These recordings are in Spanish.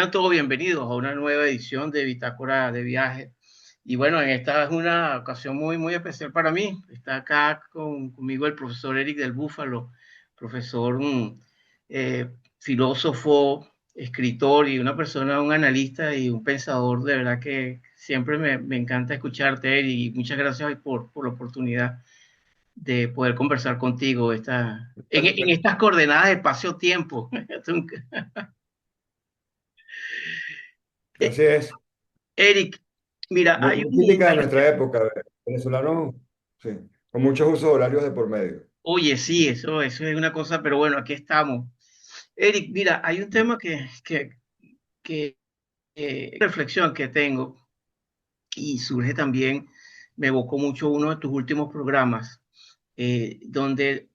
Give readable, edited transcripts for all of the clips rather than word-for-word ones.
Sean todos bienvenidos a una nueva edición de Bitácora de Viaje. Y bueno, en esta es una ocasión muy especial para mí. Está acá conmigo el profesor Eric del Búfalo, profesor, filósofo, escritor y una persona, un analista y un pensador. De verdad que siempre me encanta escucharte, Eric, y muchas gracias por la oportunidad de poder conversar contigo en estas coordenadas de espacio-tiempo. Así es, Eric, mira, muy, hay muy un, típica de nuestra época, venezolano, sí, con muchos usos horarios de por medio. oye, sí, eso es una cosa, pero bueno, aquí estamos. Eric, mira, hay un tema que reflexión que tengo y surge también, me evocó mucho uno de tus últimos programas, donde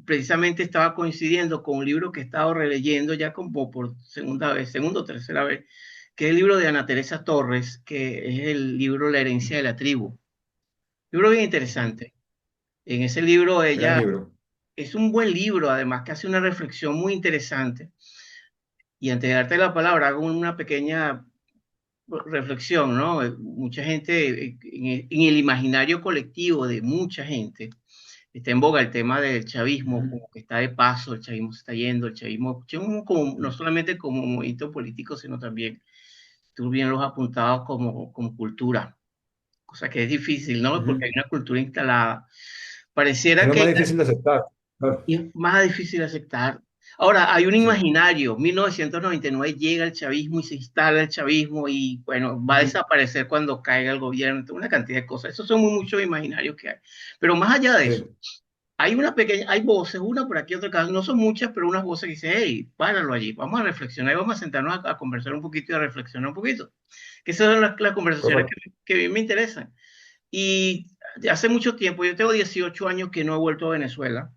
precisamente estaba coincidiendo con un libro que he estado releyendo ya como por segunda vez, segunda o tercera vez, que es el libro de Ana Teresa Torres, que es el libro La herencia de la tribu. Libro bien interesante. En ese libro Gran ella libro. es un buen libro, además que hace una reflexión muy interesante. Y antes de darte la palabra, hago una pequeña reflexión, ¿no? Mucha gente, en el imaginario colectivo de mucha gente, está en boga el tema del chavismo, Ujú. como que está de paso, el chavismo se está yendo, el chavismo no Sí, solamente como movimiento político, sino también, tú bien los apuntados como cultura, cosa que es difícil, ¿no? Porque ujú. hay una cultura instalada. Es Pareciera lo que más difícil de aceptar. Claro. y es más difícil de aceptar. Ahora, hay un Sí. imaginario, 1999 llega el chavismo y se instala el chavismo y bueno, va a Ujú. desaparecer cuando caiga el gobierno, una cantidad de cosas. Esos son muchos imaginarios que hay. Pero más allá de eso, Sí, hay voces, una por aquí, otra acá, no son muchas, pero unas voces que dicen, hey, páralo allí, vamos a reflexionar y vamos a sentarnos a conversar un poquito y a reflexionar un poquito. Que esas son las conversaciones correcto. que a mí me interesan. Y de hace mucho tiempo, yo tengo 18 años que no he vuelto a Venezuela,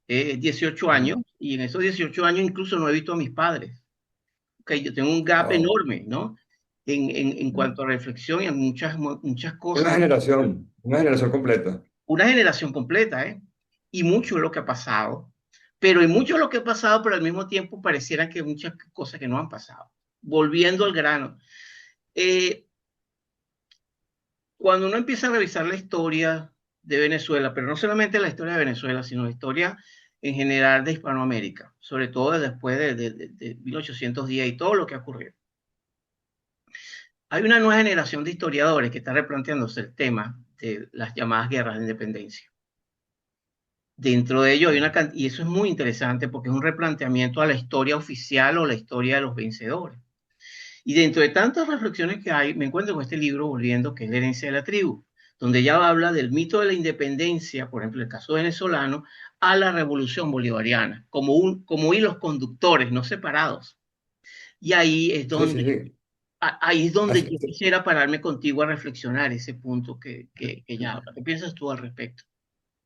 18 años, Ujú. y en esos 18 años incluso no he visto a mis padres. Okay, yo tengo un gap Wow. enorme, ¿no? En cuanto a reflexión y en muchas cosas, Una generación completa. una generación completa, ¿eh? Y mucho de lo que ha pasado, pero hay mucho de lo que ha pasado, pero al mismo tiempo pareciera que muchas cosas que no han pasado. Volviendo al grano, eh, cuando uno empieza a revisar la historia de Venezuela, pero no solamente la historia de Venezuela, sino la historia en general de Hispanoamérica, sobre todo después de 1810 y todo lo que ha ocurrido. Hay una nueva generación de historiadores que está replanteándose el tema de las llamadas guerras de independencia. Dentro de ello hay y eso es muy interesante porque es un replanteamiento a la historia oficial o la historia de los vencedores. Y dentro de tantas reflexiones que hay, me encuentro con este libro, Volviendo, que es la herencia de la tribu, donde ella habla del mito de la independencia, por ejemplo, el caso venezolano, a la revolución bolivariana, como hilos conductores, no separados. Y Sí, sí, sí. ahí es donde Así- yo quisiera pararme contigo a reflexionar ese punto que ella habla. ¿Qué piensas tú al respecto?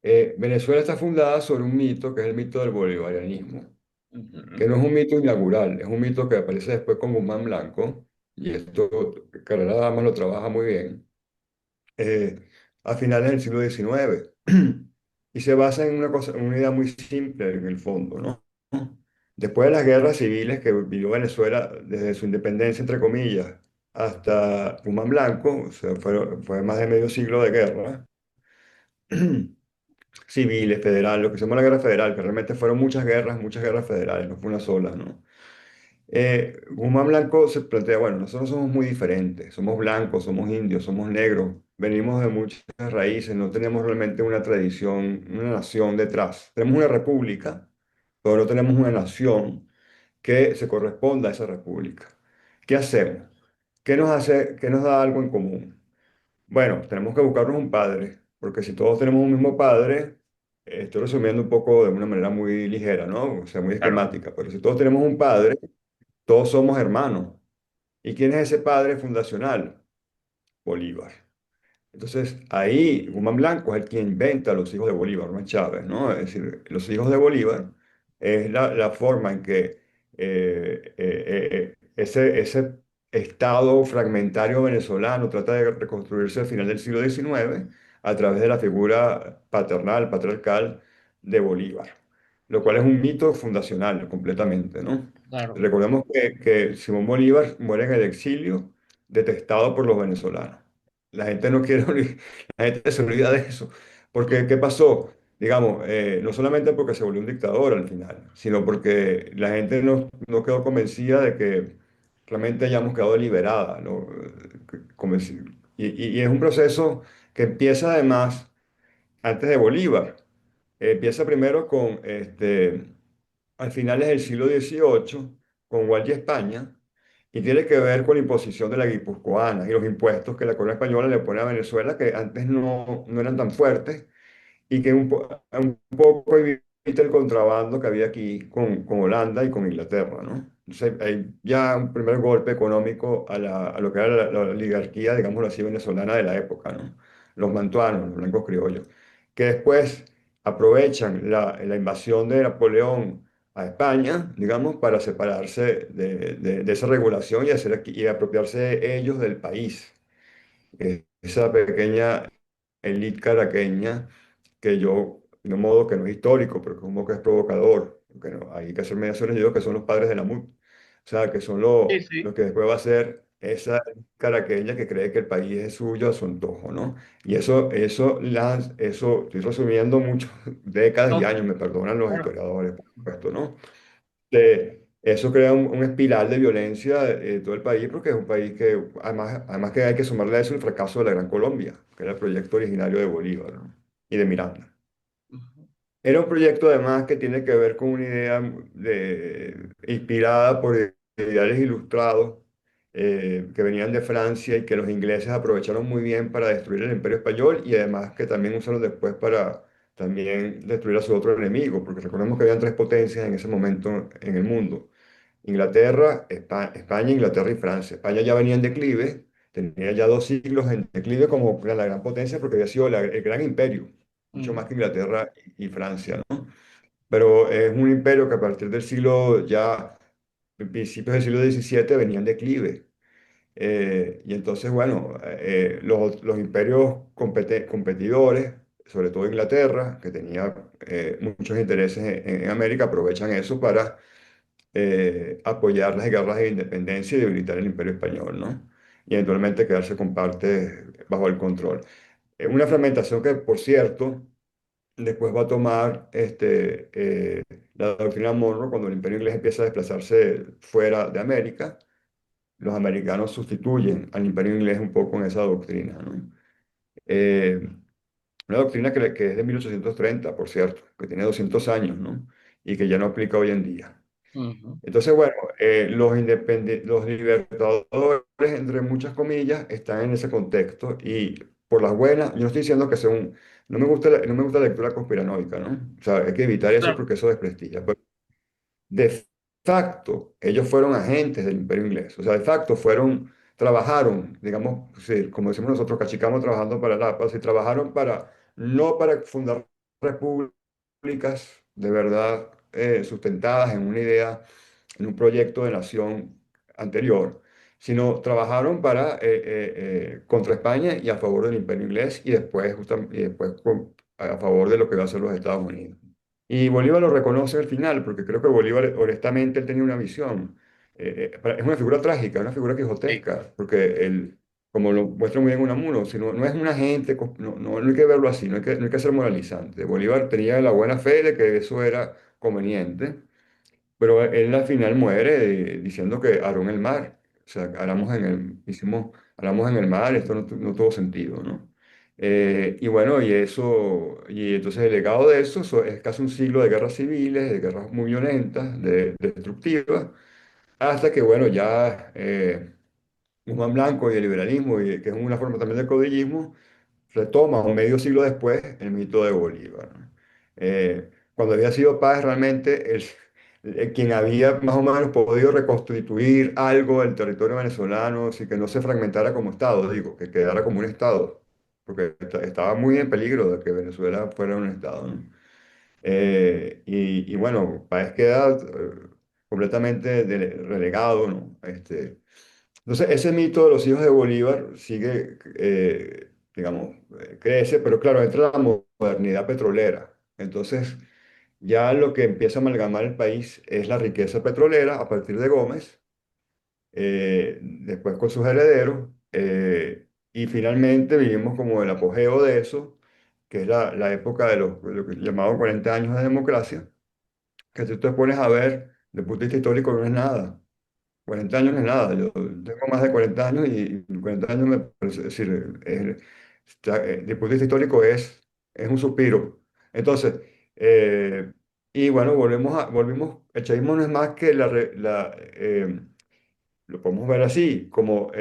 Venezuela está fundada sobre un mito que es el mito del bolivarianismo, Ujú. que no es un mito inaugural, es un mito que aparece después con Guzmán Blanco, y esto Carrera Dama lo trabaja muy bien, a finales del siglo XIX. Y se basa en una cosa, en una idea muy simple en el fondo, ¿no? Después de las guerras civiles que vivió Venezuela desde su independencia, entre comillas, hasta Guzmán Blanco, o sea, fue más de medio siglo de guerra, civiles, federales, lo que se llama la guerra federal, que realmente fueron muchas guerras federales, no fue una sola, ¿no? Guzmán Blanco se plantea, bueno, nosotros somos muy diferentes, somos blancos, somos indios, somos negros, venimos de muchas raíces, no tenemos realmente una tradición, una nación detrás. Tenemos una república, pero no tenemos una nación que se corresponda a esa república. ¿Qué hacemos? ¿Qué nos da algo en común? Bueno, tenemos que buscarnos un padre, porque si todos tenemos un mismo padre, estoy resumiendo un poco de una manera muy ligera, ¿no? O sea, muy Claro. esquemática, pero si todos tenemos un padre, todos somos hermanos. ¿Y quién es ese padre fundacional? Bolívar. Entonces, ahí Guzmán Blanco es el quien inventa a los hijos de Bolívar, no es Chávez, ¿no? Es decir, los hijos de Bolívar es la forma en que ese estado fragmentario venezolano trata de reconstruirse al final del siglo XIX a través de la figura paternal, patriarcal de Bolívar, lo cual es un mito fundacional completamente, ¿no? claro. Recordemos que Simón Bolívar muere en el exilio, detestado por los venezolanos. La gente no quiere, la gente se olvida de eso. Porque, ¿qué pasó? Digamos, no solamente porque se volvió un dictador al final, sino porque la gente no quedó convencida de que realmente hayamos quedado liberada, ¿no? Y es un proceso que empieza además antes de Bolívar. Empieza primero con al finales del siglo XVIII, con Guardia España, y tiene que ver con la imposición de la guipuzcoana y los impuestos que la corona española le pone a Venezuela, que antes no eran tan fuertes, y que un poco evita el contrabando que había aquí con Holanda y con Inglaterra, ¿no? Entonces, hay ya un primer golpe económico a lo que era la oligarquía, digámoslo así, venezolana de la época, ¿no? Los mantuanos, los blancos criollos, que después aprovechan la invasión de Napoleón a España, digamos, para separarse de esa regulación y, y apropiarse ellos del país. Esa pequeña élite caraqueña que yo, de un modo que no es histórico, pero como que es provocador, que hay que hacer mediaciones, yo digo que son los padres de la MUT, o sea, que son Sí, los sí, que después va a ser esa caraqueña que cree que el país es suyo a su antojo, ¿no? Y eso, estoy resumiendo muchas décadas y no, años, me perdonan los claro. historiadores, por supuesto, ¿no? Eso crea un espiral de violencia en todo el país, porque es un país que, además que hay que sumarle a eso el fracaso de la Gran Colombia, que era el proyecto originario de Bolívar, ¿no? Y de Miranda. Ujú, Era un proyecto además que tiene que ver con una idea inspirada por ideales ilustrados que venían de Francia y que los ingleses aprovecharon muy bien para destruir el Imperio Español y además que también usaron después para también destruir a su otro enemigo, porque recordemos que habían tres potencias en ese momento en el mundo: Inglaterra, España, Inglaterra y Francia. España ya venía en declive, tenía ya 2 siglos en declive como la gran potencia porque había sido el gran imperio, mucho ujú, más que Inglaterra y Francia, ¿no? Pero es un imperio que a partir del siglo ya, principios del siglo XVII venía en declive. Y entonces, bueno, los imperios competidores, sobre todo Inglaterra, que tenía muchos intereses en América, aprovechan eso para apoyar las guerras de independencia y debilitar el imperio español, ¿no? Y eventualmente quedarse con parte bajo el control. Una fragmentación que, por cierto, después va a tomar la doctrina Monroe cuando el imperio inglés empieza a desplazarse fuera de América. Los americanos sustituyen al imperio inglés un poco en esa doctrina, ¿no? Eh, una doctrina que es de 1830, por cierto, que tiene 200 años, ¿no? Y que ya no aplica hoy en día. ujú, Entonces, bueno, los libertadores, entre muchas comillas, están en ese contexto y por las buenas, yo no estoy diciendo que sea no me gusta la lectura conspiranoica, ¿no? O sea, hay que evitar eso claro. porque eso desprestigia. Pero de facto, ellos fueron agentes del Imperio Inglés, o sea, de facto trabajaron, digamos, sí, como decimos nosotros, cachicamos trabajando para la paz y trabajaron no para fundar repúblicas de verdad sustentadas en una idea en un proyecto de nación anterior, sino trabajaron contra España y a favor del Imperio Inglés y después, y después a favor de lo que va a ser los Estados Unidos. Y Bolívar lo reconoce al final, porque creo que Bolívar, honestamente, él tenía una visión. Es una figura trágica, una figura Sí, quijotesca, porque él, como lo muestra muy bien Unamuno, sino, no es un agente, no hay que verlo así, no hay que ser moralizante. Bolívar tenía la buena fe de que eso era conveniente, pero él al final muere diciendo que aró en el mar. O sea, aramos en el mar, esto no tuvo sentido, ¿no? Y bueno, y entonces el legado de eso es casi un siglo de guerras civiles, de guerras muy violentas, destructivas, hasta que, bueno, ya Guzmán Blanco y el liberalismo, que es una forma también del caudillismo, retoma un medio siglo después el mito de Bolívar, ¿no? Cuando había sido Páez realmente quien había más o menos podido reconstituir algo del territorio venezolano, así que no se fragmentara como Estado, digo, que quedara como un Estado, porque estaba muy en peligro de que Venezuela fuera un Estado, ¿no? Y bueno, Páez queda completamente relegado, ¿no? Entonces, ese mito de los hijos de Bolívar sigue, digamos, crece, pero claro, entra la modernidad petrolera. Entonces, Ya lo que empieza a amalgamar el país es la riqueza petrolera a partir de Gómez, después con sus herederos, y finalmente vivimos como el apogeo de eso, que es la época de lo que llamaban 40 años de democracia, que si tú te pones a ver, desde el punto de vista histórico no es nada. 40 años no es nada, yo tengo más de 40 años y 40 años me parece, es decir, desde el punto de vista histórico es un suspiro. Entonces, y bueno, volvimos, el chavismo no es más que lo podemos ver así, como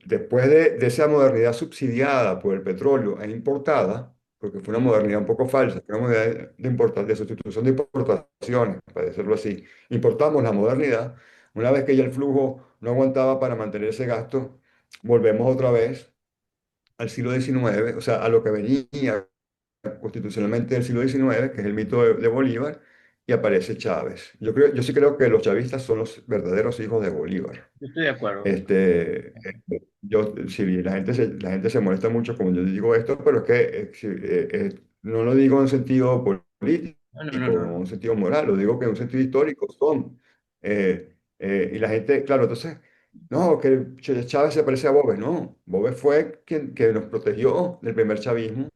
después de esa modernidad subsidiada por el petróleo e importada, porque fue una modernidad un poco falsa, fue una modernidad de sustitución de importaciones, para decirlo así. Importamos la modernidad, una vez que ya el flujo no aguantaba para mantener ese gasto, volvemos otra vez al siglo XIX, o sea, a lo que venía constitucionalmente del siglo XIX, que es el mito de Bolívar, y aparece Chávez. Yo sí creo que los chavistas son los verdaderos hijos de Bolívar. Yo estoy de acuerdo. Sí, la gente se molesta mucho cuando yo digo esto, pero es que sí, no lo digo en sentido político No, no, no, o en no. un sentido moral, lo digo que en un sentido histórico son. Y la gente, claro, entonces, no, que Chávez se parece a Bóves, no, Bóves fue quien que nos protegió del primer chavismo,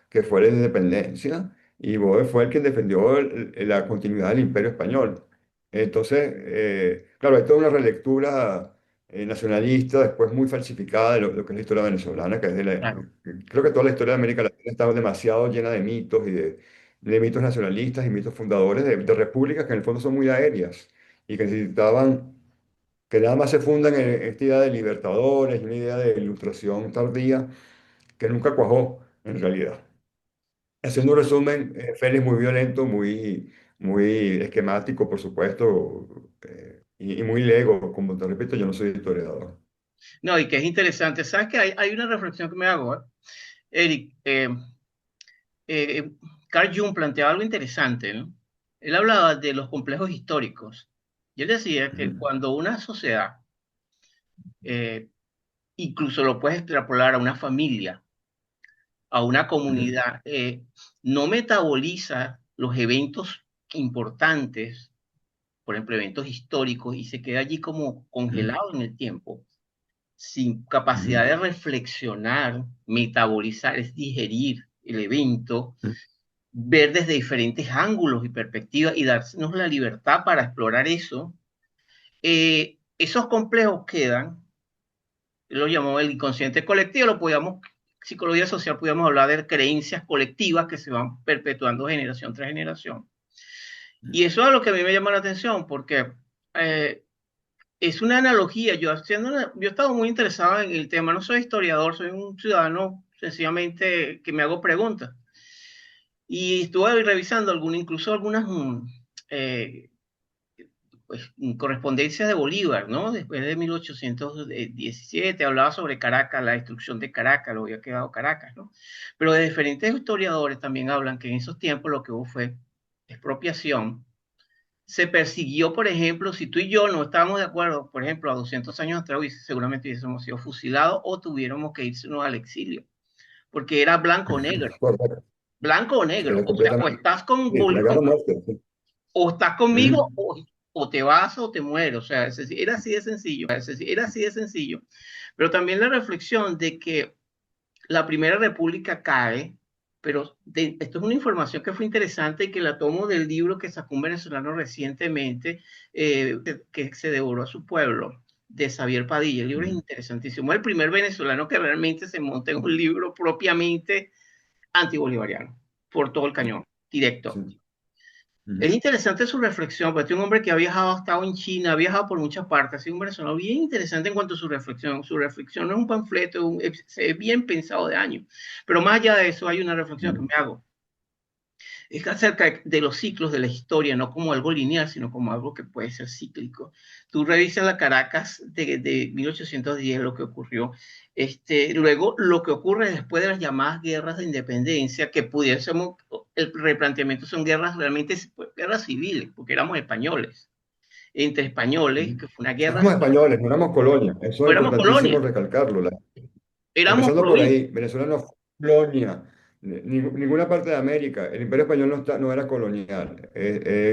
que fue la independencia, y Bóves fue el quien defendió la continuidad del Imperio Español. Entonces, claro, hay toda una relectura nacionalista, después muy falsificada de lo que es la historia venezolana, que es Claro. creo que toda la historia de América Latina está demasiado llena de mitos y de mitos nacionalistas y mitos fundadores de repúblicas que en el fondo son muy aéreas y que necesitaban, que nada más se fundan en esta idea de libertadores y una idea de ilustración tardía que nunca cuajó en realidad. Haciendo un resumen, Félix, muy violento, muy esquemático, por supuesto, y muy lego. Como te repito, yo no soy historiador. No, y que es interesante. ¿Sabes que hay una reflexión que me hago, Eric? Carl Jung planteaba algo interesante, ¿no? Él hablaba de los complejos históricos. Y él decía que Ujú, cuando una sociedad, eh, incluso lo puedes extrapolar a una familia, a una ujú, comunidad, no metaboliza los eventos importantes, por ejemplo, eventos históricos, y se queda allí como ujú, congelado en el tiempo, sin capacidad ujú, de reflexionar, metabolizar, es digerir el evento, ujú, ver desde diferentes ángulos y perspectivas y darnos la libertad para explorar eso, esos complejos quedan, lo llamó el inconsciente colectivo, lo podíamos, psicología social, podíamos hablar de creencias colectivas que se van perpetuando generación tras generación. Y eso es lo que a mí me llama la atención, porque eh, es una analogía. Yo he estado muy interesado en el tema, no soy historiador, soy un ciudadano sencillamente que me hago preguntas. Y estuve revisando incluso algunas eh, pues, correspondencias de Bolívar, ¿no? Después de 1817, hablaba sobre Caracas, la destrucción de Caracas, lo había quedado Caracas, ¿no? Pero de diferentes historiadores también hablan que en esos tiempos lo que hubo fue expropiación. Se persiguió, por ejemplo, si tú y yo no estábamos de acuerdo, por ejemplo, a 200 años atrás, seguramente hubiésemos sido fusilados o tuviéramos que irnos al exilio, porque era correcto. blanco o negro, Era o sea, completamente. Sí, la guerra muerte. Sí. o estás conmigo Ujú, o te vas o te mueres, o sea, era así de sencillo, era así de sencillo. Pero también la reflexión de que la Primera República cae, pero esto es una información que fue interesante y que la tomo del libro que sacó un venezolano recientemente, que se devoró a su pueblo, de Xavier Padilla. El libro es ujú, interesantísimo. El primer venezolano que realmente se monta en un libro propiamente antibolivariano, por todo el cañón, directo. sí, Es ujú, interesante su reflexión, porque es un hombre que ha viajado, ha estado en China, ha viajado por muchas partes, ha sido un venezolano bien interesante en cuanto a su reflexión. Su reflexión no es un panfleto, es bien pensado de años. Pero más allá de eso, hay una reflexión que me ujú, hago. Es acerca de los ciclos de la historia, no como algo lineal, sino como algo que puede ser cíclico. Tú revisas la Caracas de 1810, lo que ocurrió. Luego, lo que ocurre después de las llamadas guerras de independencia, que pudiésemos, el replanteamiento son guerras realmente, guerras civiles, porque éramos españoles, entre españoles, ujú. que fue una guerra Éramos civil, españoles, no éramos colonia. Eso es éramos importantísimo colonia, recalcarlo. éramos Empezando por provincia. ahí, Venezuela no fue colonia. Ninguna parte de América. El Imperio Español no era colonial,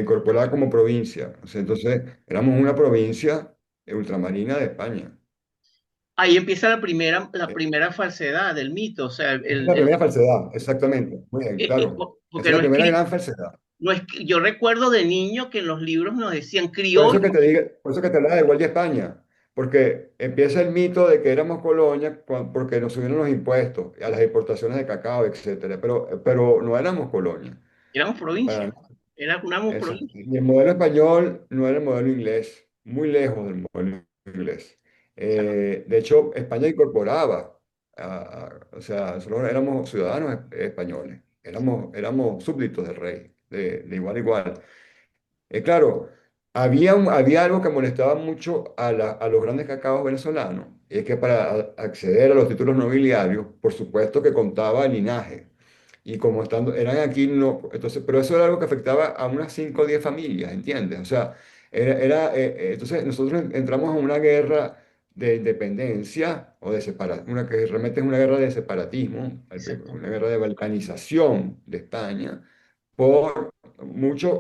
incorporada como provincia. O sea, entonces, éramos una provincia ultramarina de España. Ahí empieza la Eh, primera falsedad del mito, o sea, Esa es la primera falsedad, exactamente. Muy bien, claro. Esa porque es la no es, primera gran falsedad. no es, yo recuerdo de niño que en los libros nos decían Por eso criollo, que te digo, por eso que te hablaba de igual de España, porque empieza el mito de que éramos colonia porque nos subieron los impuestos a las importaciones de cacao, etcétera, pero no éramos colonia. éramos Para provincia, nada. éramos Exacto. provincia. Y el modelo español no era el modelo inglés, muy lejos del modelo inglés. De hecho, España incorporaba, o sea, nosotros éramos ciudadanos españoles, éramos súbditos del rey, de igual a igual. Claro, había algo que molestaba mucho a los grandes cacaos venezolanos, y es que para acceder a los títulos nobiliarios, por supuesto que contaba el linaje. Y como eran aquí, no, entonces, pero eso era algo que afectaba a unas 5 o 10 familias, ¿entiendes? O sea, entonces nosotros entramos a una guerra de independencia o de separación, una que realmente es una guerra de separatismo, una Exactamente. guerra de balcanización de España,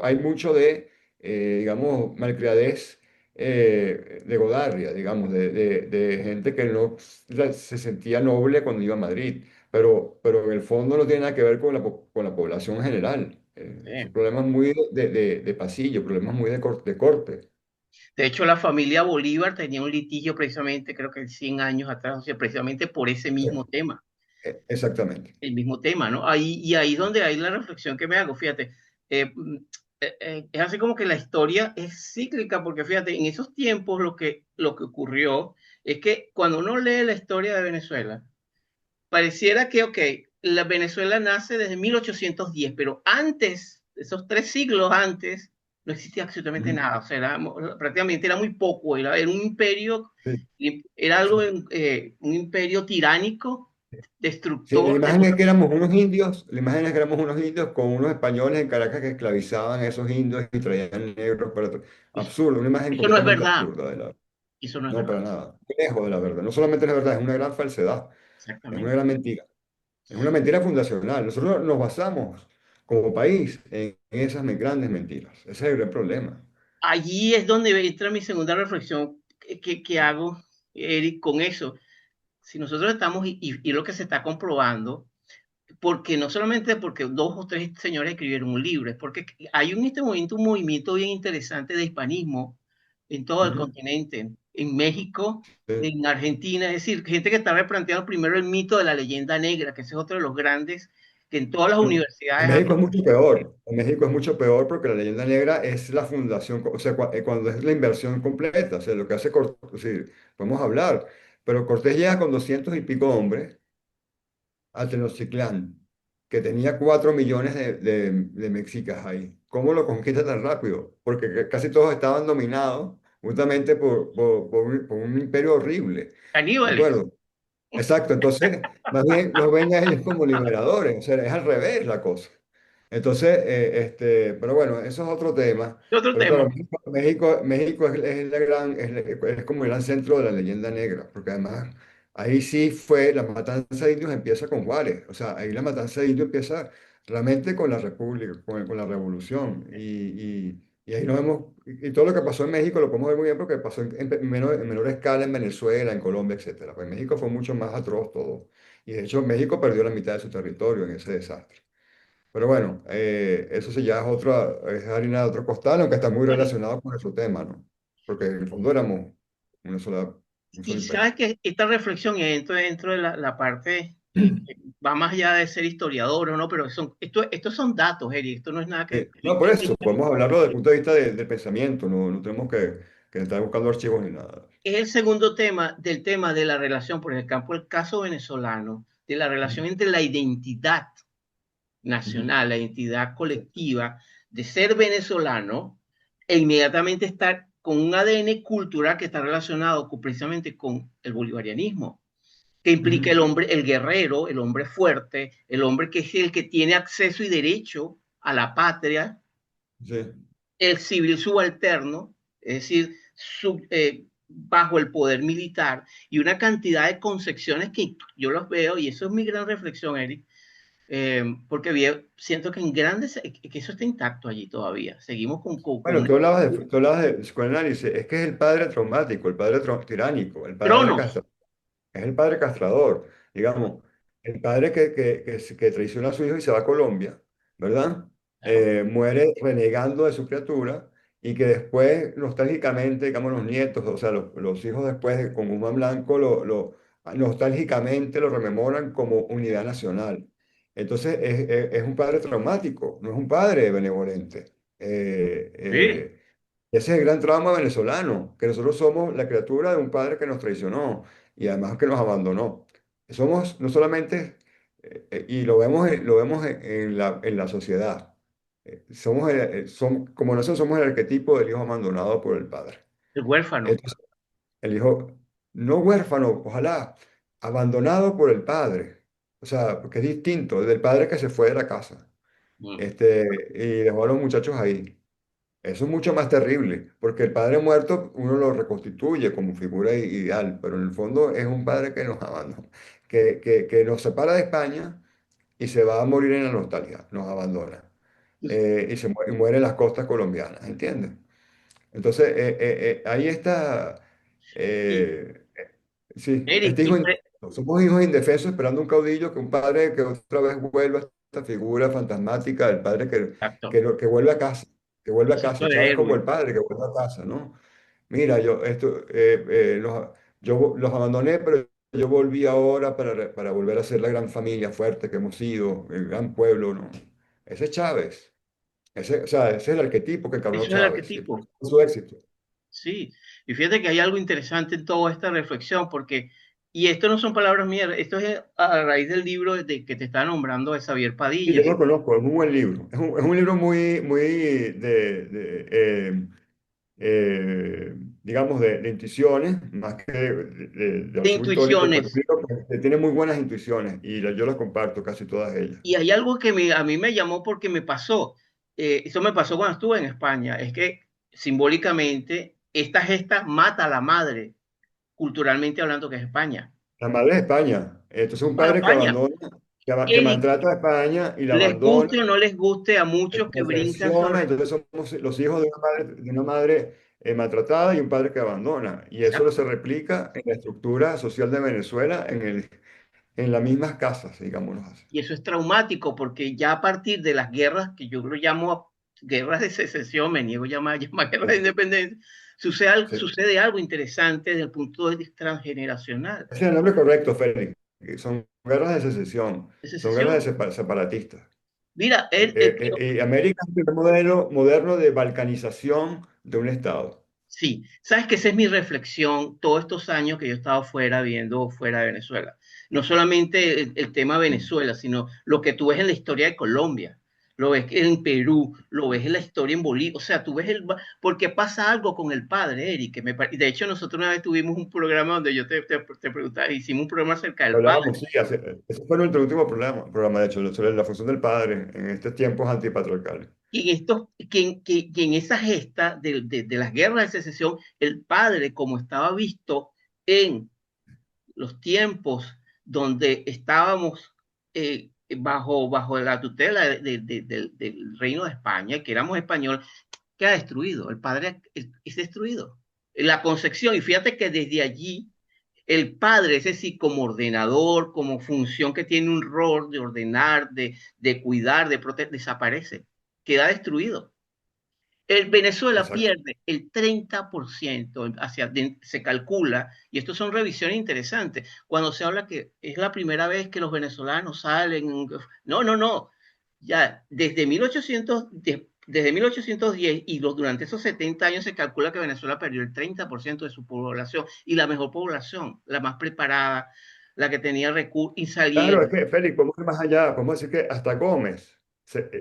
hay mucho de, digamos, malcriadez de Godarria, digamos, de gente que no se sentía noble cuando iba a Madrid, pero en el fondo no tiene nada que ver con la población general. Son Sí. problemas muy de pasillo, problemas muy de corte. De hecho, la familia Bolívar tenía un litigio precisamente, creo que 100 años atrás, o sea, precisamente por ese mismo tema, Exactamente. el mismo tema, ¿no? Y ahí es donde hay la reflexión que me hago, fíjate, eh, es así como que la historia es cíclica, porque fíjate, en esos tiempos lo que ocurrió es que cuando uno lee la historia de Venezuela, pareciera que, ok, la Venezuela nace desde 1810, pero antes, esos 3 siglos antes, no existía absolutamente Ujú. nada, o sea, prácticamente era muy poco, era un imperio, Sí, era algo, sí. un imperio tiránico, Sí, la destructor de imagen es que éramos unos indios, la imagen es que éramos unos indios con unos españoles en Caracas que esclavizaban a esos indios y traían negros para... eso, Absurdo, una imagen eso no es completamente verdad, absurda eso no es No, verdad, para nada. Muy lejos de la verdad. No solamente es la verdad, es una gran falsedad, es una exactamente. gran mentira. Es una mentira fundacional. Nosotros nos basamos como país en esas grandes mentiras. Ese es el gran problema. Allí es donde entra mi segunda reflexión que hago, Eric, con eso. Si nosotros estamos, y lo que se está comprobando, porque no solamente porque 2 o 3 señores escribieron un libro, es porque hay en este momento un movimiento bien interesante de hispanismo en todo el Ujú. continente, en México, Sí. en Argentina, es decir, gente que está replanteando primero el mito de la leyenda negra, que ese es otro de los grandes, que en todas las No, en universidades México es mucho peor. En México es mucho peor porque la leyenda negra es la fundación, o sea, cuando es la inversión completa, o sea, lo que hace Cortés, podemos hablar, pero Cortés llega con 200 y pico hombres a Tenochtitlán, que tenía 4 millones de mexicas ahí. ¿Cómo lo conquista tan rápido? Porque casi todos estaban dominados justamente por un imperio horrible. ¿De caníbales. acuerdo? Exacto, entonces más bien los ven a ellos como liberadores, o sea, es al revés la cosa. Entonces, pero bueno, eso es otro tema. Otro Pero claro, tema. México es como el gran centro de la leyenda negra, porque además ahí sí fue, la matanza de indios empieza con Juárez, o sea, ahí la matanza de indios empieza realmente con la República, con la Revolución. Y ahí nos vemos, y todo lo que pasó en México lo podemos ver muy bien porque pasó en menor escala en Venezuela, en Colombia, etcétera. Pues en México fue mucho más atroz todo. Y de hecho México perdió la mitad de su territorio en ese desastre. Pero bueno, eso sí ya es harina de otro costal, aunque está muy Bueno, relacionado con nuestro tema, ¿no? Porque en el fondo éramos una sola, un solo y imperio. sabes que esta reflexión entra dentro de la parte que va más allá de ser historiador o no, pero estos son datos, Eric, esto no es nada No, por eso, podemos hablarlo desde el punto de vista del pensamiento, no tenemos que estar buscando archivos ni nada. es el segundo tema del tema de la relación, por el campo, el caso venezolano, de la relación Ujú, entre la identidad ujú, nacional, la identidad sí, colectiva de ser venezolano e inmediatamente estar con un ADN cultural que está relacionado precisamente con el bolivarianismo, que implica ujú, el hombre, el guerrero, el hombre fuerte, el hombre que es el que tiene acceso y derecho a la patria, sí, el civil subalterno, es decir, bajo el poder militar, y una cantidad de concepciones que yo los veo, y eso es mi gran reflexión, Eric, Porque siento que que eso está intacto allí todavía. Seguimos Bueno, tú hablabas de psicoanálisis, es que es el padre traumático, el padre tiránico, el padre Cronos. castrador, es el padre castrador, digamos, el padre que traiciona a su hijo y se va a Colombia, ¿verdad? Claro. Muere renegando de su criatura y que después, nostálgicamente, digamos, los nietos, o sea, los hijos después con Guzmán Blanco, nostálgicamente lo rememoran como unidad nacional. Entonces, es un padre traumático, no es un padre benevolente. Eh, Sí, eh, Ese es el gran trauma venezolano, que nosotros somos la criatura de un padre que nos traicionó y además que nos abandonó. Somos no solamente, y lo vemos en la sociedad, como nosotros somos el arquetipo del hijo abandonado por el padre. el huérfano. Entonces, el hijo, no huérfano, ojalá, abandonado por el padre. O sea, porque es distinto del padre que se fue de la casa Mm. y dejó a los muchachos ahí. Eso es mucho más terrible, porque el padre muerto uno lo reconstituye como figura ideal, pero en el fondo es un padre que nos abandona, que nos separa de España y se va a morir en la nostalgia, nos abandona, y muere en las costas colombianas, ¿entiendes? Entonces, ahí está, Y sí, Eric, este hijo indefenso. Somos hijos indefensos esperando un caudillo, que un padre que otra vez vuelva a esta figura fantasmática del padre exacto, que vuelve a casa, que vuelve a concepto casa. de Chávez como héroe. el padre que vuelve a casa, ¿no? Mira, yo los abandoné, pero yo volví ahora para volver a ser la gran familia fuerte que hemos sido, el gran pueblo, ¿no? Ese es Chávez. O sea, ese es el arquetipo que encarnó Eso es el Chávez y por arquetipo. eso fue su éxito. Sí. Y fíjate que hay algo interesante en toda esta reflexión, porque, y esto no son palabras mías, esto es a raíz del libro que te está nombrando de Xavier Sí, Padilla. yo lo conozco, es un buen libro. Es un libro muy eh, digamos, de intuiciones, más que de De archivo histórico, pero intuiciones. es un libro que tiene muy buenas intuiciones y yo las comparto casi todas ellas. Y hay algo que a mí me llamó porque me pasó. Eso me pasó cuando estuve en España. Es que simbólicamente esta gesta mata a la madre, culturalmente hablando, que es España. La madre de España. Entonces, un A padre que España. abandona, que Y maltrata a España y la les abandona, guste o no les guste a muchos que nos brincan traiciona. sobre... Entonces, somos los hijos de una madre maltratada y un padre que abandona. Y eso se Exacto. replica en la estructura social de Venezuela, en las mismas casas, digámoslo así. Y eso es traumático porque ya a partir de las guerras, que yo lo llamo guerras de secesión, me niego a llamar guerras de Sí, independencia, sí. sucede algo interesante desde el punto de vista transgeneracional. Ese es el nombre correcto, Félix. Son guerras de secesión, De son guerras de secesión. separatistas. Mira, América es un modelo moderno de balcanización de un Estado. sí, sabes que esa es mi reflexión todos estos años que yo he estado fuera, viendo fuera de Venezuela. No solamente el tema Venezuela, sino lo que tú ves en la historia de Colombia, lo ves en Perú, lo ves en la historia en Bolivia. O sea, tú ves porque pasa algo con el padre, Eric. De hecho, nosotros una vez tuvimos un programa donde yo te preguntaba, hicimos un programa acerca del padre. Hablábamos, sí, ese fue nuestro último programa, de hecho, sobre la función del padre en estos tiempos antipatriarcales. Y que en esa gesta de las guerras de secesión, el padre, como estaba visto en los tiempos donde estábamos bajo la tutela del Reino de España, que éramos españoles, queda destruido. El padre es destruido. La concepción, y fíjate que desde allí el padre, es decir, como ordenador, como función que tiene un rol de ordenar, de cuidar, de proteger, desaparece, queda destruido. El Venezuela Exacto. pierde el 30% se calcula, y esto son revisiones interesantes, cuando se habla que es la primera vez que los venezolanos salen. No, no, no. Ya desde 1810 y durante esos 70 años se calcula que Venezuela perdió el 30% de su población y la mejor población, la más preparada, la que tenía recursos y Claro, es salieron. que, Félix, podemos ir más allá, podemos decir que hasta Gómez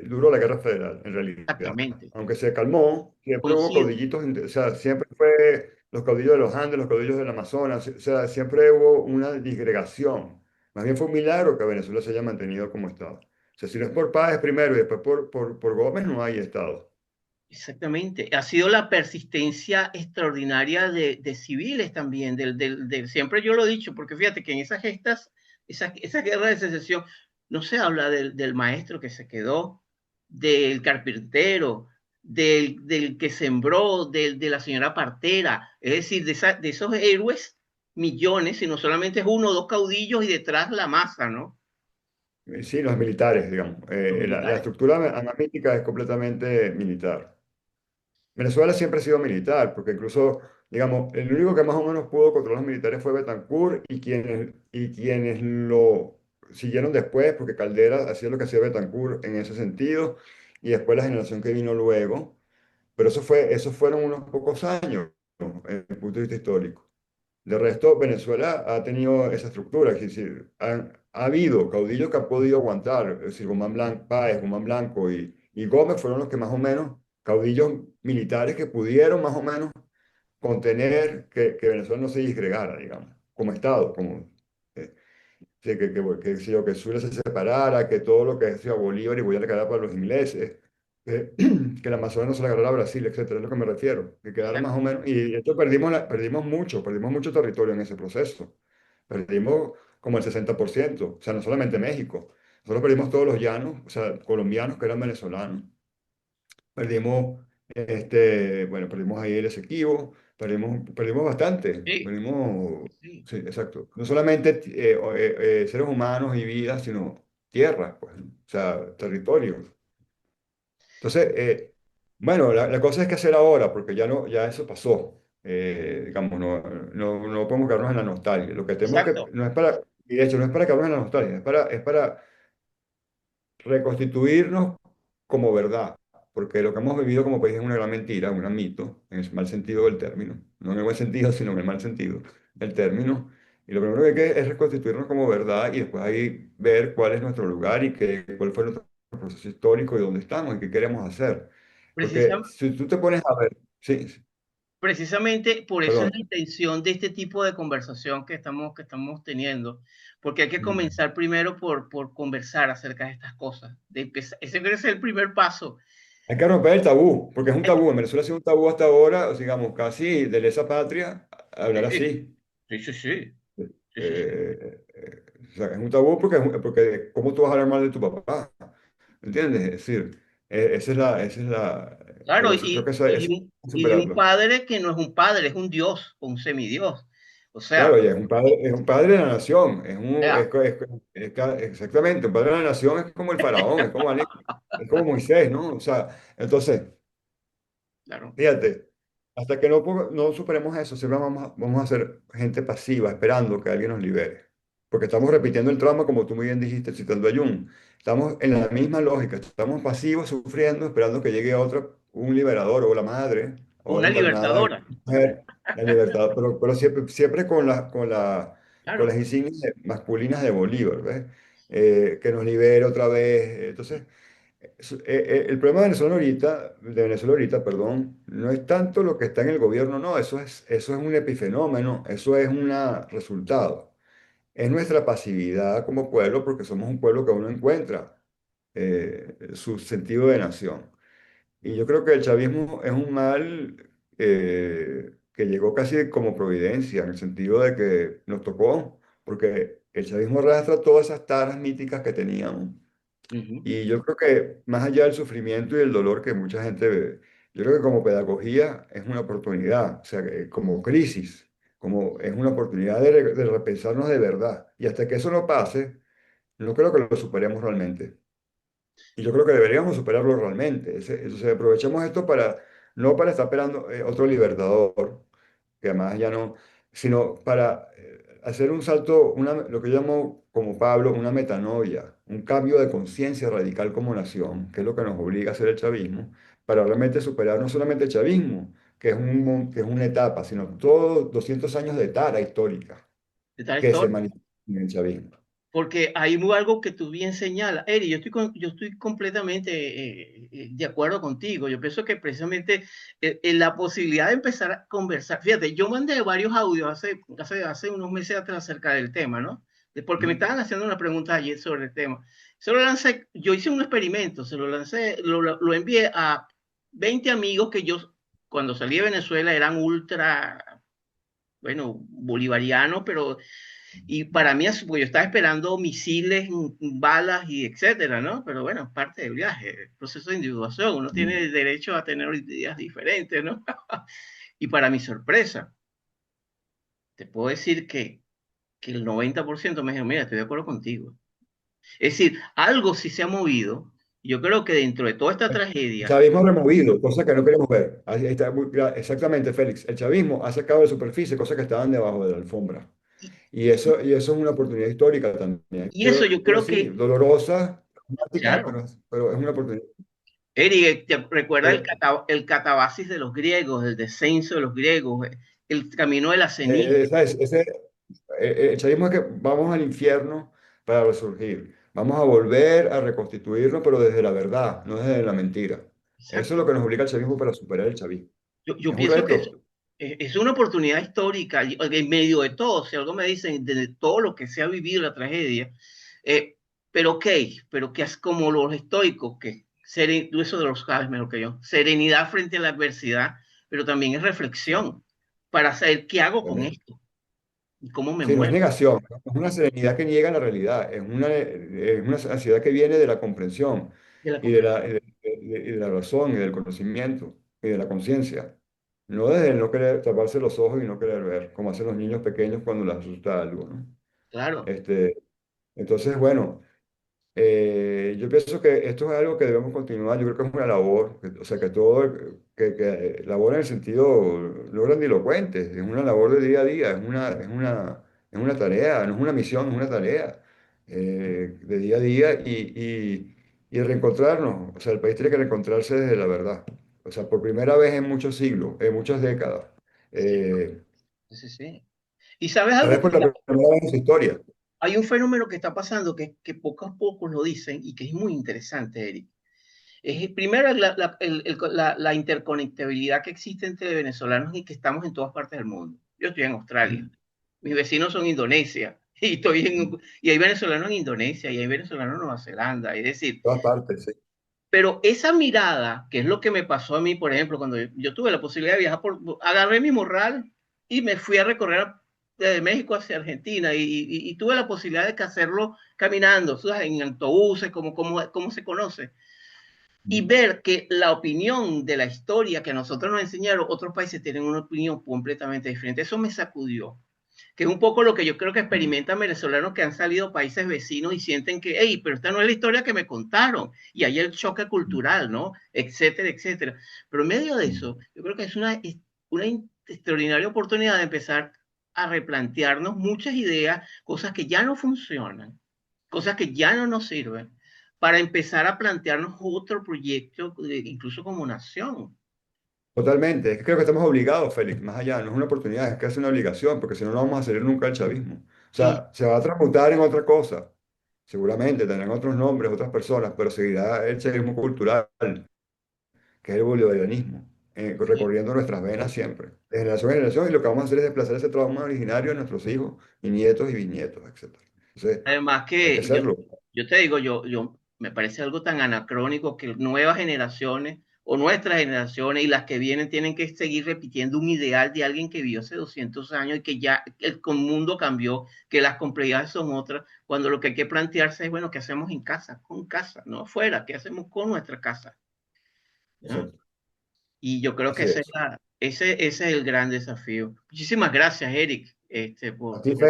duró la guerra federal, en realidad. Exactamente. Aunque se calmó, siempre hubo Coincido. caudillitos, o sea, siempre fue los caudillos de los Andes, los caudillos del Amazonas, o sea, siempre hubo una disgregación. Más bien fue un milagro que Venezuela se haya mantenido como Estado. O sea, si no es por Páez primero y después por Gómez, no hay Estado. Exactamente. Ha sido la persistencia extraordinaria de civiles también. Siempre yo lo he dicho, porque fíjate que en esas gestas, esa guerra de secesión, no se habla del maestro que se quedó, del carpintero, del que sembró, de la señora partera, es decir, de esos héroes, millones, sino solamente es uno o dos caudillos y detrás la masa, ¿no? Sí, los militares, digamos. Los La militares. estructura anamítica es completamente militar. Venezuela siempre ha sido militar, porque incluso, digamos, el único que más o menos pudo controlar los militares fue Betancourt y quienes lo siguieron después, porque Caldera hacía lo que hacía Betancourt en ese sentido, y después la generación que vino luego. Pero esos fueron unos pocos años, ¿no? Desde el punto de vista histórico. De resto, Venezuela ha tenido esa estructura, es decir, ha habido caudillos que han podido aguantar, es decir, Páez, Guzmán Blanco y Gómez fueron los que más o menos, caudillos militares que pudieron más o menos contener que Venezuela no se disgregara, digamos, como Estado, como, eh, sí, que Zulia se separara, que todo lo que decía Bolívar y Bolívar le quedara para los ingleses, que la Amazonia no se la agarrara a Brasil, etcétera, es lo que me refiero, que quedara más o Exacto. menos, y esto perdimos mucho territorio en ese proceso, perdimos como el 60%, o sea, no solamente México, nosotros perdimos todos los llanos, o sea, colombianos que eran venezolanos, perdimos, bueno, perdimos ahí el Esequibo, perdimos bastante, Sí, sí. sí, exacto. No solamente seres humanos y vidas, sino tierra, pues, o sea, territorios. Entonces, bueno, la cosa es que hacer ahora, porque ya eso pasó. Digamos, no podemos quedarnos en la nostalgia. Lo que tenemos que, Exacto. no es para, y de hecho, no es para quedarnos en la nostalgia, es para reconstituirnos como verdad, porque lo que hemos vivido como país es una gran mentira, un gran mito, en el mal sentido del término, no en el buen sentido, sino en el mal sentido del término. Y lo primero que hay que es reconstituirnos como verdad y después ahí ver cuál es nuestro lugar y cuál fue nuestro proceso histórico y dónde estamos y qué queremos hacer. Porque Precisamente. si tú te pones a ver, sí, sí, Precisamente por eso es perdón. la intención de este tipo de conversación que estamos teniendo, porque hay que Mm. comenzar primero por conversar acerca de estas cosas. Ese debe ser el primer paso. Hay que romper el tabú, porque es un tabú. En Venezuela ha sido un tabú hasta ahora, digamos, casi de lesa patria, hablar Sí, así. sí, sí, sí, Eh, sí, sí, sí. o sea, es un tabú porque ¿cómo tú vas a hablar mal de tu papá? ¿Entiendes? Es decir, Claro, pero eso, creo que eso y, es y de un superarlo. padre que no es un padre, es un dios o un semidios. O Claro, sea, ya es un padre de la nación, ya, exactamente, un padre de la nación es como el faraón, es como Moisés, ¿no? O sea, entonces, claro, fíjate, hasta que no superemos eso, siempre vamos a ser gente pasiva, esperando que alguien nos libere. Porque estamos repitiendo el trauma, como tú muy bien dijiste, citando a Jung. Estamos en la misma lógica, estamos pasivos, sufriendo, esperando que llegue otro, un liberador, o la madre, o la una encarnada libertadora, mujer, la libertad, pero siempre con claro, las insignias masculinas de Bolívar, ¿ves? Que nos libere otra vez. Entonces, el problema de Venezuela ahorita, perdón, no es tanto lo que está en el gobierno, no, eso es un epifenómeno, eso es un resultado. Es nuestra pasividad como pueblo, porque somos un pueblo que aún no encuentra su sentido de nación. Y yo creo que el chavismo es un mal que llegó casi como providencia, en el sentido de que nos tocó, porque el chavismo arrastra todas esas taras míticas que teníamos ujú, y yo creo que más allá del sufrimiento y del dolor que mucha gente ve, yo creo que como pedagogía es una oportunidad, o sea, que como crisis, como es una oportunidad de repensarnos de verdad. Y hasta que eso no pase, no creo que lo superemos realmente. Y yo creo que deberíamos superarlo realmente. Entonces aprovechemos esto no para estar esperando otro libertador, que además ya no, sino para hacer un salto, lo que yo llamo como Pablo, una metanoia, un cambio de conciencia radical como nación, que es lo que nos obliga a hacer el chavismo, para realmente superar no solamente el chavismo, que es una etapa, sino todos 200 años de tara histórica de tal que se historia. manifiesta en el chavismo. Porque hay algo que tú bien señalas. Eri, yo estoy completamente de acuerdo contigo. Yo pienso que precisamente en la posibilidad de empezar a conversar. Fíjate, yo mandé varios audios hace unos meses atrás acerca del tema, ¿no? Porque me ¿Mm? estaban haciendo una pregunta ayer sobre el tema. Se lo lancé, yo hice un experimento, se lo lancé, lo envié a 20 amigos que yo, cuando salí de Venezuela, eran ultra, bueno, bolivarianos, pero Y para mí, pues yo estaba esperando misiles, balas y etcétera, ¿no? Pero bueno, es parte del viaje, el proceso de individuación. Uno tiene Mm. el derecho a tener ideas diferentes, ¿no? Y para mi sorpresa, te puedo decir que el 90% me dijo, mira, estoy de acuerdo contigo. Es decir, algo sí se ha movido. Yo creo que dentro de toda esta El tragedia, chavismo removido, cosas que no queremos ver. Ahí está, exactamente, Félix. El chavismo ha sacado de superficie cosas que estaban debajo de la alfombra. y, Y eso es una oportunidad histórica también. y eso yo creo Sí, que, dolorosa, dramática, claro, pero es una oportunidad. Eric, ¿te recuerda Eh, el catabasis de los griegos, el descenso de los griegos, el camino de la ceniza? ¿Sabes? El chavismo es que vamos al infierno para resurgir. Vamos a volver a reconstituirnos, pero desde la verdad, no desde la mentira. Eso es lo Exacto. que nos obliga el chavismo para superar el chavismo. Yo Es un pienso que reto. es una oportunidad histórica en medio de todo. Si algo me dicen de todo lo que se ha vivido la tragedia, eh, pero ok, pero que es como los estoicos, que tú eso de los sabes mejor que yo, serenidad frente a la adversidad, pero también es Sí, reflexión para saber qué hago con también. esto y cómo me Sí, no es muevo negación, ¿no? Es una serenidad que niega la realidad, es una ansiedad que viene de la comprensión de la y de comprensión. la razón y del conocimiento y de la conciencia. No desde el no querer taparse los ojos y no querer ver, como hacen los niños pequeños cuando les asusta algo, ¿no? Claro, Este, entonces, bueno. Yo pienso que esto es algo que debemos continuar. Yo creo que es una labor, o sea, que todo, que labor en el sentido no grandilocuente, es una labor de día a día, es una tarea, no es una misión, es una tarea de día a día y reencontrarnos. O sea, el país tiene que reencontrarse desde la verdad. O sea, por primera vez en muchos siglos, en muchas décadas, sí, eh, sí, sí. ¿Y sabes tal vez algo? por la primera vez en su historia. Hay un fenómeno que está pasando que poco a poco lo dicen y que es muy interesante, Eric. Primero, la interconectabilidad que existe entre venezolanos y que estamos en todas partes del mundo. Yo estoy en Australia, Ujú. mis vecinos son Indonesia, y hay venezolanos en Indonesia, y hay venezolanos en Nueva Zelanda, es decir, Todas partes, sí. pero esa mirada, que es lo que me pasó a mí, por ejemplo, cuando yo tuve la posibilidad de viajar, agarré mi morral y me fui a recorrer de México hacia Argentina y tuve la posibilidad de hacerlo caminando, ¿sabes? En autobuses, como se conoce y ver que la opinión de la historia que a nosotros nos enseñaron, otros países tienen una opinión completamente diferente. Eso me sacudió, que es un poco lo que yo creo que experimentan venezolanos que han salido a países vecinos y sienten que, hey, pero esta no es la historia que me contaron. Y hay el choque cultural, ¿no? Etcétera, etcétera. Pero en medio de eso, yo creo que es una extraordinaria oportunidad de empezar a replantearnos muchas ideas, cosas que ya no funcionan, cosas que ya no nos sirven, para empezar a plantearnos otro proyecto, incluso como nación. Totalmente, es que creo que estamos obligados, Félix, más allá, no es una oportunidad, es que es una obligación, porque si no, no vamos a salir nunca del chavismo. O Y sea, se va a transmutar en otra cosa, seguramente tendrán otros nombres, otras personas, pero seguirá el chavismo cultural, que es el bolivarianismo, recorriendo nuestras venas siempre, de generación en generación, y lo que vamos a hacer es desplazar ese trauma originario a nuestros hijos y nietos y bisnietos, etcétera. Entonces, además hay que que hacerlo. yo te digo, yo me parece algo tan anacrónico que nuevas generaciones o nuestras generaciones y las que vienen tienen que seguir repitiendo un ideal de alguien que vivió hace 200 años y que ya el mundo cambió, que las complejidades son otras, cuando lo que hay que plantearse es, bueno, ¿qué hacemos en casa? Con casa, no afuera, ¿qué hacemos con nuestra casa? ¿No? Exacto. Y yo creo que Así es. ese es el gran desafío. Muchísimas gracias, Eric, A por esta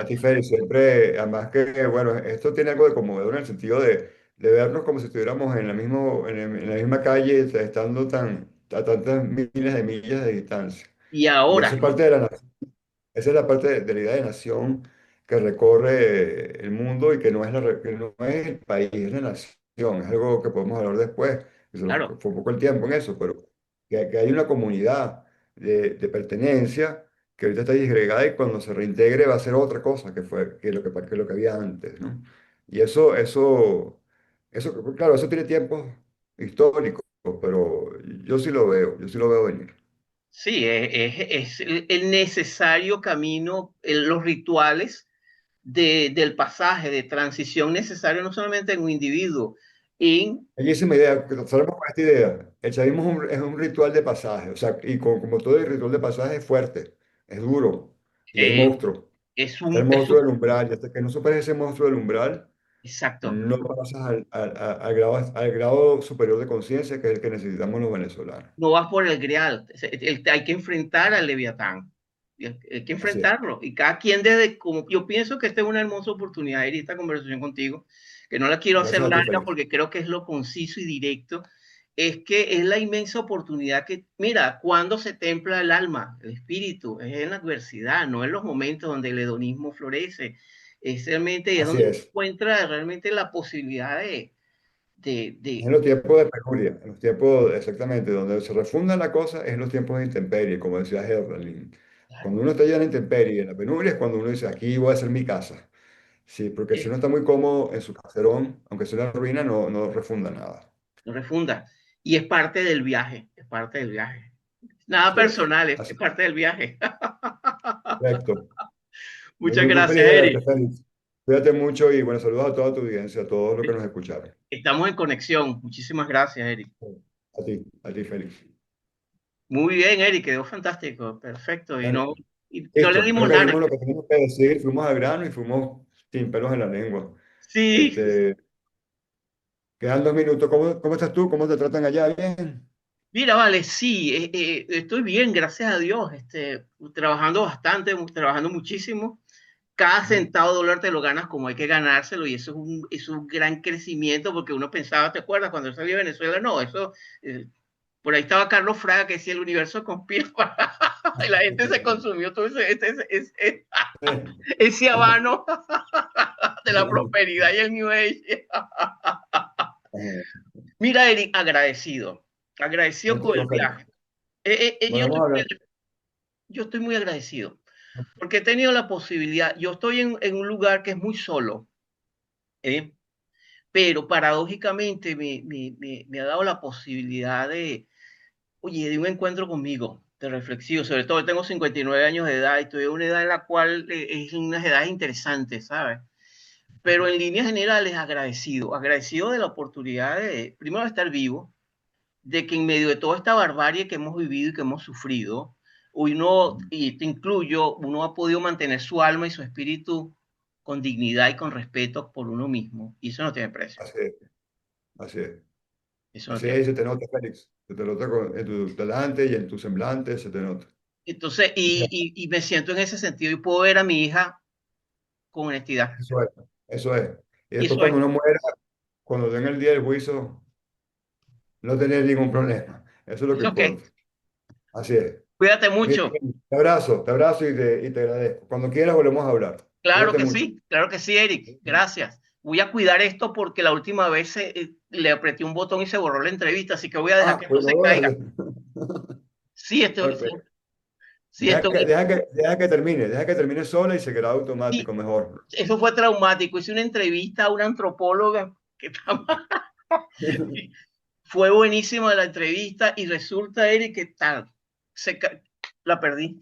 a conversa. ti, Félix, siempre, además que, bueno, esto tiene algo de conmovedor en el sentido de vernos como si estuviéramos en la misma calle, estando a tantas miles de millas de distancia. Y Y ahora, eso es parte de la nación, esa es la parte de la idea de nación que recorre el mundo y que no es el país, es la nación, es algo que podemos hablar después, que se nos claro, fue poco el tiempo en eso, pero que hay una comunidad de pertenencia que ahorita está disgregada y cuando se reintegre va a ser otra cosa que lo que había antes, ¿no? Y claro, eso tiene tiempos históricos, pero yo sí lo veo venir. sí, es el necesario camino, los rituales del pasaje, de transición necesario no solamente en un individuo, en, Bellísima idea, que salgamos con esta idea. El chavismo es un ritual de pasaje, o sea, y como todo el ritual de pasaje es fuerte, es duro, y hay eh, monstruos. Está el monstruo del umbral, y hasta que no superes ese monstruo del umbral, exacto. no pasas al grado superior de conciencia que es el que necesitamos los venezolanos. No vas por el grial, hay que enfrentar al Leviatán, hay que Así es. enfrentarlo. Y cada quien desde, como yo pienso que esta es una hermosa oportunidad, ir esta conversación contigo, que no la quiero hacer Gracias a ti, larga Félix. porque creo que es lo conciso y directo, es que es la inmensa oportunidad que, mira, cuando se templa el alma, el espíritu, es en la adversidad, no en los momentos donde el hedonismo florece, es realmente, es Así donde es. encuentra realmente la posibilidad Es de en los tiempos de penuria, en los tiempos, exactamente, donde se refunda la cosa, es en los tiempos de intemperie, como decía Herderlin. Cuando uno está ya en la intemperie, en la penuria, es cuando uno dice, aquí voy a hacer mi casa. Sí, porque si eh, uno está muy cómodo en su caserón, aunque sea una ruina, no refunda nada. no refunda. Y es parte del viaje, es parte del viaje. Nada Así es. personal, Así es parte del viaje. Perfecto. Muchas Muy feliz gracias, de verte, Eric. Félix. Cuídate mucho y bueno, saludos a toda tu audiencia, a todos los que nos escucharon. Estamos en conexión. Muchísimas gracias, Eric. A ti, Félix. Muy bien, Eric, quedó fantástico, perfecto. Bueno, Y no le listo, creo dimos que larga. dimos lo que teníamos que decir, fuimos al grano y fuimos sin pelos en la lengua. Sí, Este, quedan 2 minutos. ¿Cómo estás tú? ¿Cómo te tratan allá? ¿Bien? mira, vale, sí, estoy bien, gracias a Dios. Trabajando bastante, trabajando muchísimo. Cada Ujú. centavo de dólar te lo ganas como hay que ganárselo y eso es un gran crecimiento porque uno pensaba, ¿te acuerdas cuando salí de Venezuela? No, eso, eh, por ahí estaba Carlos Fraga que decía el universo conspira y la gente se consumió todo ese habano de la prosperidad y el New Age. Mira, Eric, agradecido con el Contigo, Félix. viaje. Bueno, vamos a hablar. Yo estoy muy agradecido porque he tenido la posibilidad, yo estoy en un lugar que es muy solo, ¿eh? Pero paradójicamente me ha dado la posibilidad de, oye, de un encuentro conmigo, de reflexivo, sobre todo tengo 59 años de edad y estoy en una edad en la cual es unas edades interesantes, ¿sabes? Pero en líneas generales agradecido de la oportunidad de, primero, de estar vivo, de que en medio de toda esta barbarie que hemos vivido y que hemos sufrido, uno, y te incluyo, uno ha podido mantener su alma y su espíritu con dignidad y con respeto por uno mismo, y eso no tiene precio, Así es, así es. eso no Así tiene es, precio. se te nota, Félix. Se te nota en tu talante y en tu semblante, se te nota. Entonces, y me siento en ese sentido y puedo ver a mi hija con honestidad. Eso es, eso es. Y Y después eso es, cuando uno muera, cuando den el día del juicio, no tener ningún problema. Eso es lo que ok. importa. Así es. Cuídate Mira, mucho. te abrazo y te agradezco. Cuando quieras volvemos a hablar. Cuídate mucho. Claro que sí, Eric. Gracias. Voy a cuidar esto porque la última vez le apreté un botón y se borró la entrevista, así que voy a dejar Ah, que no pues se caiga. no, Sí, esto, ok. sí, sí, esto, Deja que termine sola y se queda automático sí, mejor. eso fue traumático. Hice una entrevista a una antropóloga que fue buenísima la entrevista y resulta, Eric, que tal, se, la perdí.